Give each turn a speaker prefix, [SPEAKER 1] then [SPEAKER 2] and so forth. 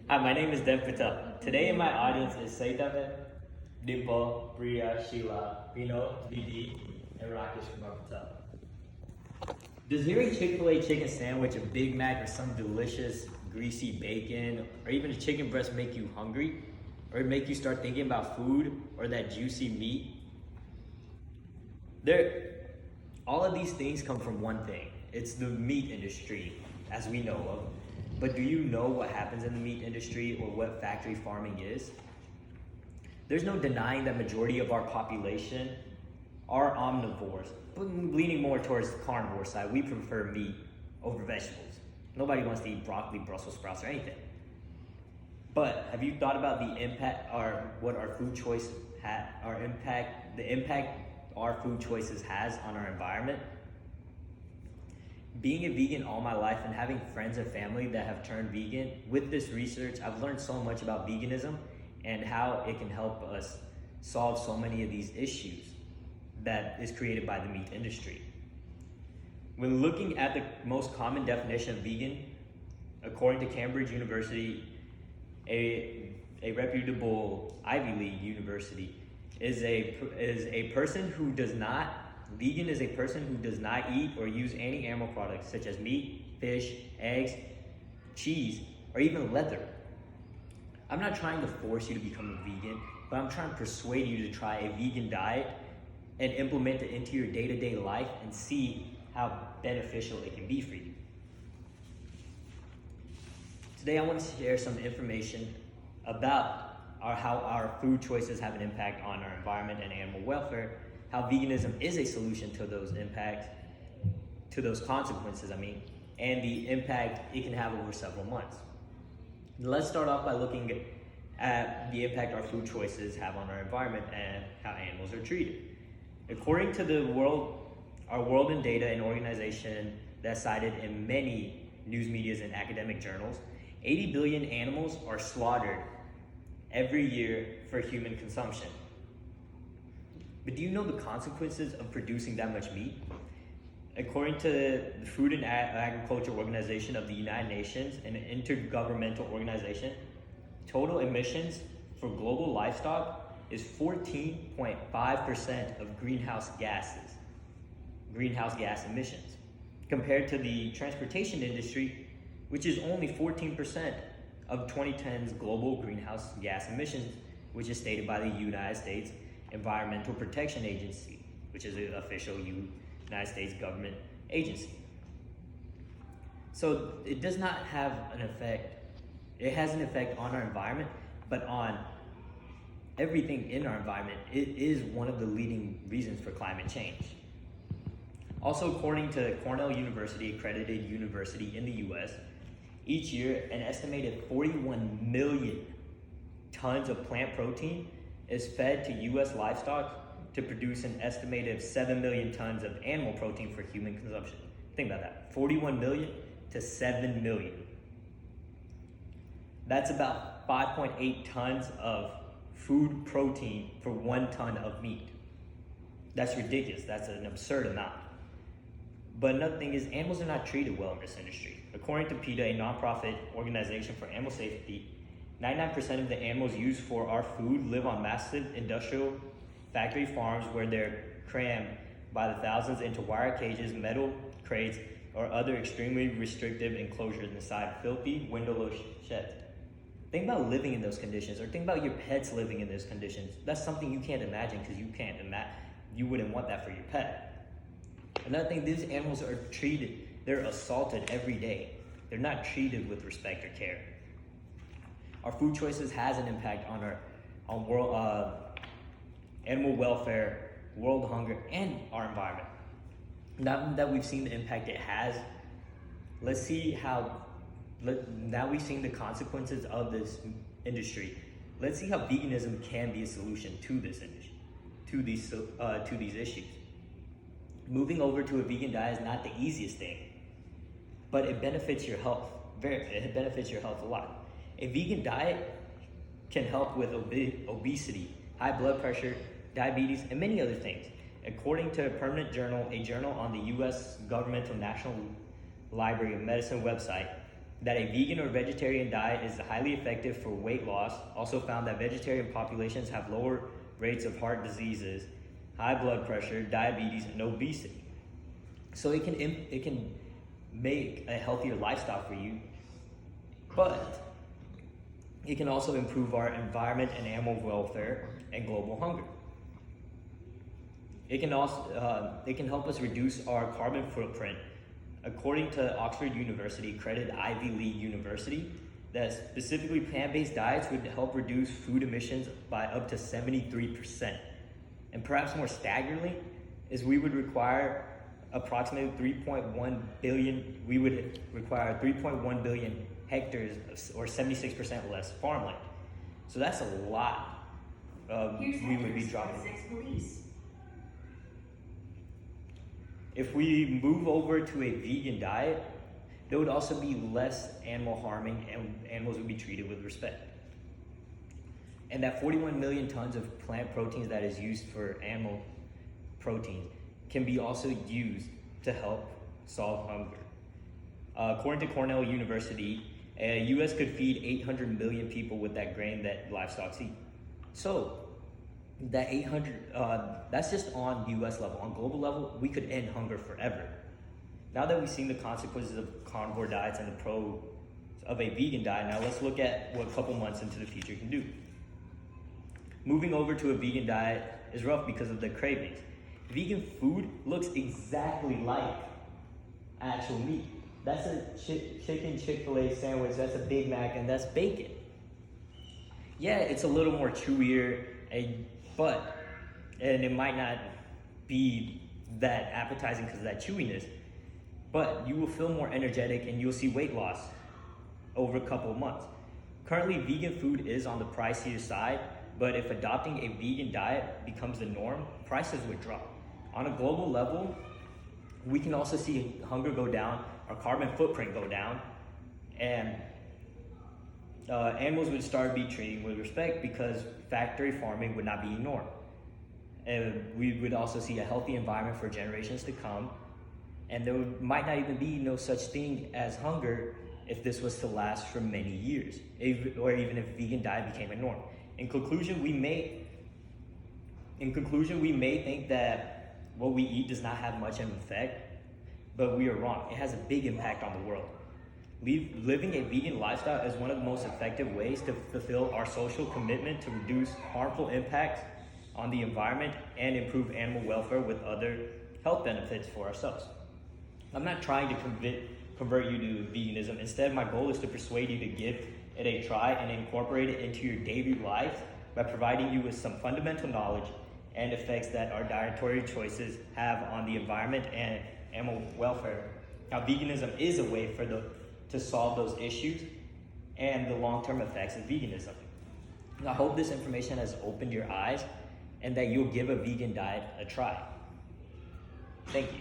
[SPEAKER 1] Hi, my name is Dev Patel. Today in my audience is Saitavan, Dimple, Priya, Sheila, Vino, Vidi, and Rakesh Kumar Patel. Does hearing Chick-fil-A chicken sandwich, a Big Mac, or some delicious greasy bacon, or even a chicken breast make you hungry? Or make you start thinking about food or that juicy meat? All of these things come from one thing. It's the meat industry, as we know of. But do you know what happens in the meat industry or what factory farming is? There's no denying that majority of our population are omnivores, but leaning more towards the carnivore side. We prefer meat over vegetables. Nobody wants to eat broccoli, Brussels sprouts, or anything. But have you thought about the impact, or what our food choice the impact our food choices has on our environment? Being a vegan all my life and having friends and family that have turned vegan, with this research, I've learned so much about veganism and how it can help us solve so many of these issues that is created by the meat industry. When looking at the most common definition of vegan, according to Cambridge University, a reputable Ivy League university, vegan is a person who does not eat or use any animal products such as meat, fish, eggs, cheese, or even leather. I'm not trying to force you to become a vegan, but I'm trying to persuade you to try a vegan diet and implement it into your day-to-day life and see how beneficial it can be for you. Today I want to share some information about how our food choices have an impact on our environment and animal welfare, how veganism is a solution to those consequences, and the impact it can have over several months. Let's start off by looking at the impact our food choices have on our environment and how animals are treated. According to our World in Data, an organization that's cited in many news medias and academic journals, 80 billion animals are slaughtered every year for human consumption. But do you know the consequences of producing that much meat? According to the Food and Agriculture Organization of the United Nations, an intergovernmental organization, total emissions for global livestock is 14.5% of greenhouse gas emissions, compared to the transportation industry, which is only 14% of 2010's global greenhouse gas emissions, which is stated by the United States Environmental Protection Agency, which is an official United States government agency. So it does not have an effect. It has an effect on our environment, but on everything in our environment, it is one of the leading reasons for climate change. Also, according to Cornell University, accredited university in the US, each year an estimated 41 million tons of plant protein is fed to US livestock to produce an estimated 7 million tons of animal protein for human consumption. Think about that, 41 million to 7 million. That's about 5.8 tons of food protein for 1 ton of meat. That's ridiculous, that's an absurd amount. But another thing is, animals are not treated well in this industry. According to PETA, a nonprofit organization for animal safety, 99% of the animals used for our food live on massive industrial factory farms where they're crammed by the thousands into wire cages, metal crates, or other extremely restrictive enclosures inside filthy, windowless sheds. Think about living in those conditions, or think about your pets living in those conditions. That's something you can't imagine, because you wouldn't want that for your pet. Another thing, these animals are they're assaulted every day. They're not treated with respect or care. Our food choices has an impact on world animal welfare, world hunger, and our environment. Now that we've seen the impact it has, now we've seen the consequences of this industry. Let's see how veganism can be a solution to this industry, to these issues. Moving over to a vegan diet is not the easiest thing, but it benefits your health. It benefits your health a lot. A vegan diet can help with obesity, high blood pressure, diabetes, and many other things. According to a permanent journal, a journal on the U.S. Governmental National Library of Medicine website, that a vegan or vegetarian diet is highly effective for weight loss. Also found that vegetarian populations have lower rates of heart diseases, high blood pressure, diabetes, and obesity. So it can make a healthier lifestyle for you, but it can also improve our environment and animal welfare and global hunger. It can help us reduce our carbon footprint. According to Oxford University, accredited Ivy League university, that specifically plant-based diets would help reduce food emissions by up to 73%. And perhaps more staggeringly, is we would require approximately 3.1 billion hectares, or 76% less farmland. So that's a lot we would be dropping. If we move over to a vegan diet, there would also be less animal harming and animals would be treated with respect. And that 41 million tons of plant proteins that is used for animal protein can be also used to help solve hunger. According to Cornell University, US could feed 800 million people with that grain that livestock eat. So that 800, that's just on US level. On global level, we could end hunger forever. Now that we've seen the consequences of carnivore diets and the pros of a vegan diet, now let's look at what a couple months into the future can do. Moving over to a vegan diet is rough because of the cravings. Vegan food looks exactly like actual meat. That's a chicken Chick-fil-A sandwich, that's a Big Mac, and that's bacon. Yeah, it's a little more chewier, and it might not be that appetizing because of that chewiness, but you will feel more energetic and you'll see weight loss over a couple of months. Currently, vegan food is on the pricier side, but if adopting a vegan diet becomes the norm, prices would drop. On a global level, we can also see hunger go down, our carbon footprint go down, and animals would start be treated with respect because factory farming would not be a norm. And we would also see a healthy environment for generations to come, and there might not even be no such thing as hunger if this was to last for many years, or even if vegan diet became a norm. In conclusion, we may think that what we eat does not have much of an effect, but we are wrong. It has a big impact on the world. Living a vegan lifestyle is one of the most effective ways to fulfill our social commitment to reduce harmful impacts on the environment and improve animal welfare with other health benefits for ourselves. I'm not trying to convert you to veganism. Instead, my goal is to persuade you to give it a try and incorporate it into your daily life by providing you with some fundamental knowledge and effects that our dietary choices have on the environment and animal welfare. Now, veganism is a way to solve those issues and the long-term effects of veganism. And I hope this information has opened your eyes and that you'll give a vegan diet a try. Thank you.